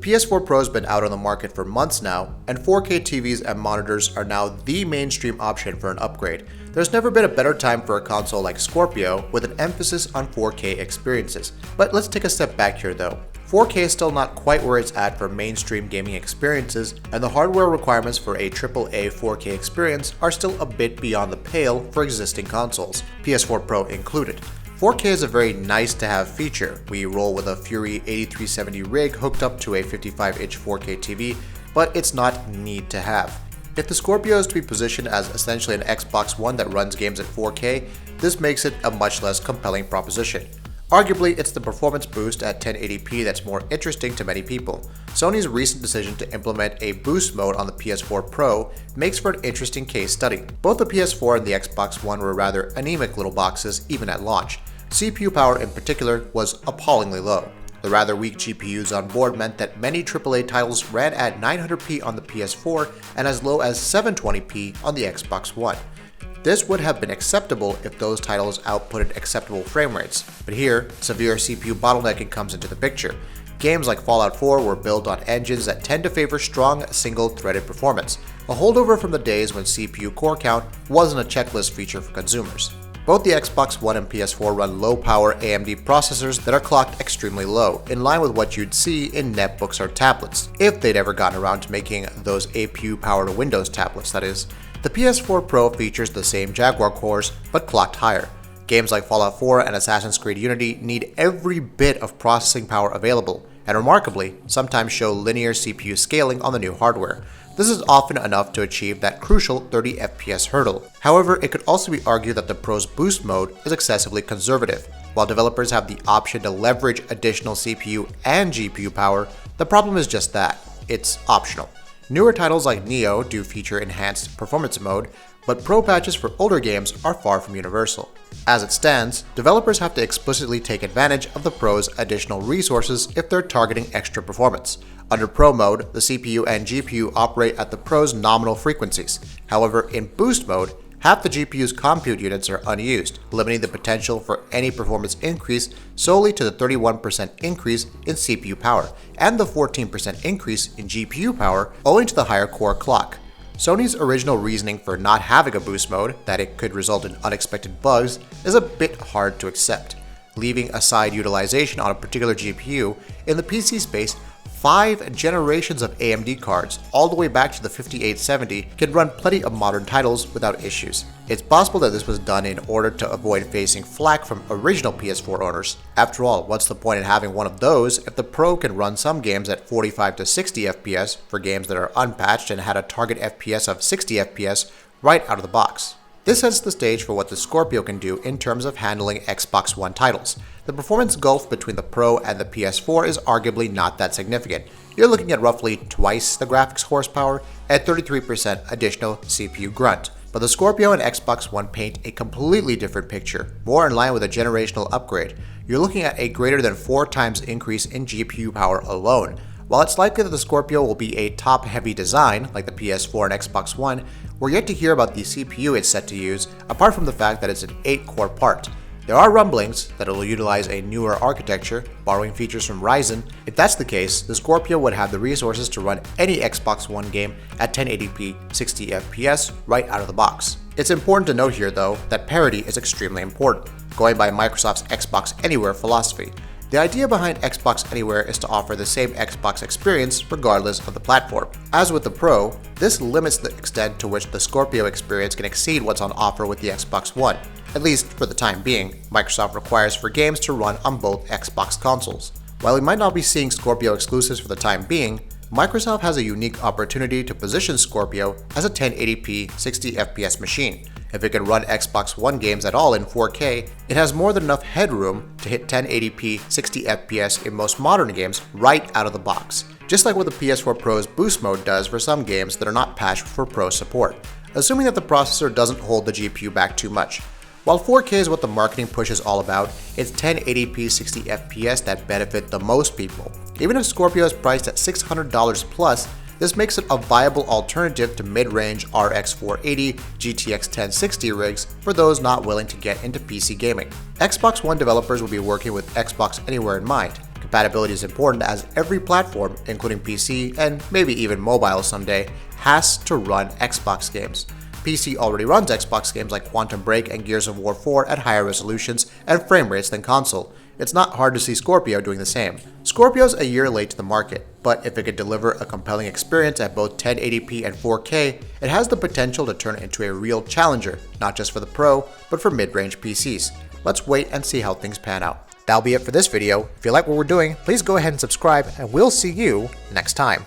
PS4 Pro has been out on the market for months now, and 4K TVs and monitors are now the mainstream option for an upgrade. There's never been a better time for a console like Scorpio with an emphasis on 4K experiences. But let's take a step back here though. 4K is still not quite where it's at for mainstream gaming experiences, and the hardware requirements for a AAA 4K experience are still a bit beyond the pale for existing consoles, PS4 Pro included. 4K is a very nice to have feature. We roll with a Fury 8370 rig hooked up to a 55-inch 4K TV, but it's not need to have. If the Scorpio is to be positioned as essentially an Xbox One that runs games at 4K, this makes it a much less compelling proposition. Arguably, it's the performance boost at 1080p that's more interesting to many people. Sony's recent decision to implement a boost mode on the PS4 Pro makes for an interesting case study. Both the PS4 and the Xbox One were rather anemic little boxes even at launch. CPU power in particular was appallingly low. The rather weak GPUs on board meant that many AAA titles ran at 900p on the PS4 and as low as 720p on the Xbox One. This would have been acceptable if those titles outputted acceptable frame rates, but here, severe CPU bottlenecking comes into the picture. Games like Fallout 4 were built on engines that tend to favor strong single-threaded performance, a holdover from the days when CPU core count wasn't a checklist feature for consumers. Both the Xbox One and PS4 run low-power AMD processors that are clocked extremely low, in line with what you'd see in netbooks or tablets, if they'd ever gotten around to making those APU-powered Windows tablets, that is. The PS4 Pro features the same Jaguar cores, but clocked higher. Games like Fallout 4 and Assassin's Creed Unity need every bit of processing power available, and remarkably, sometimes show linear CPU scaling on the new hardware. This is often enough to achieve that crucial 30 FPS hurdle. However, it could also be argued that the Pro's boost mode is excessively conservative. While developers have the option to leverage additional CPU and GPU power, the problem is just that, it's optional. Newer titles like Neo do feature enhanced performance mode, but Pro patches for older games are far from universal. As it stands, developers have to explicitly take advantage of the Pro's additional resources if they're targeting extra performance. Under Pro mode, the CPU and GPU operate at the Pro's nominal frequencies. However, in Boost mode, half the GPU's compute units are unused, limiting the potential for any performance increase solely to the 31% increase in CPU power and the 14% increase in GPU power owing to the higher core clock. Sony's original reasoning for not having a boost mode, that it could result in unexpected bugs, is a bit hard to accept. Leaving aside utilization on a particular GPU, in the PC space, 5 generations of AMD cards, all the way back to the 5870, can run plenty of modern titles without issues. It's possible that this was done in order to avoid facing flack from original PS4 owners. After all, what's the point in having one of those if the Pro can run some games at 45 to 60 FPS for games that are unpatched and had a target FPS of 60 FPS right out of the box? This sets the stage for what the Scorpio can do in terms of handling Xbox One titles. The performance gulf between the Pro and the PS4 is arguably not that significant. You're looking at roughly twice the graphics horsepower at 33% additional CPU grunt. But the Scorpio and Xbox One paint a completely different picture, more in line with a generational upgrade. You're looking at a greater than 4 times increase in GPU power alone. While it's likely that the Scorpio will be a top-heavy design, like the PS4 and Xbox One, we're yet to hear about the CPU it's set to use, apart from the fact that it's an 8-core part. There are rumblings that it will utilize a newer architecture, borrowing features from Ryzen. If that's the case, the Scorpio would have the resources to run any Xbox One game at 1080p 60 FPS right out of the box. It's important to note here though that parity is extremely important, going by Microsoft's Xbox Anywhere philosophy. The idea behind Xbox Anywhere is to offer the same Xbox experience regardless of the platform. As with the Pro, this limits the extent to which the Scorpio experience can exceed what's on offer with the Xbox One. At least for the time being, Microsoft requires for games to run on both Xbox consoles. While we might not be seeing Scorpio exclusives for the time being, Microsoft has a unique opportunity to position Scorpio as a 1080p 60 FPS machine. If it can run Xbox One games at all in 4K, it has more than enough headroom to hit 1080p 60 FPS in most modern games right out of the box, just like what the PS4 Pro's boost mode does for some games that are not patched for Pro support, assuming that the processor doesn't hold the GPU back too much. While 4K is what the marketing push is all about, it's 1080p 60 FPS that benefit the most people. Even if Scorpio is priced at $600 plus, this makes it a viable alternative to mid-range RX 480 GTX 1060 rigs for those not willing to get into PC gaming. Xbox One developers will be working with Xbox Anywhere in mind, Compatibility is important as every platform, including PC and maybe even mobile someday, has to run Xbox games. PC already runs Xbox games like Quantum Break and Gears of War 4 at higher resolutions and frame rates than console. It's not hard to see Scorpio doing the same. Scorpio's a year late to the market, but if it could deliver a compelling experience at both 1080p and 4K, it has the potential to turn into a real challenger, not just for the Pro, but for mid-range PCs. Let's wait and see how things pan out. That'll be it for this video. If you like what we're doing, please go ahead and subscribe, and we'll see you next time.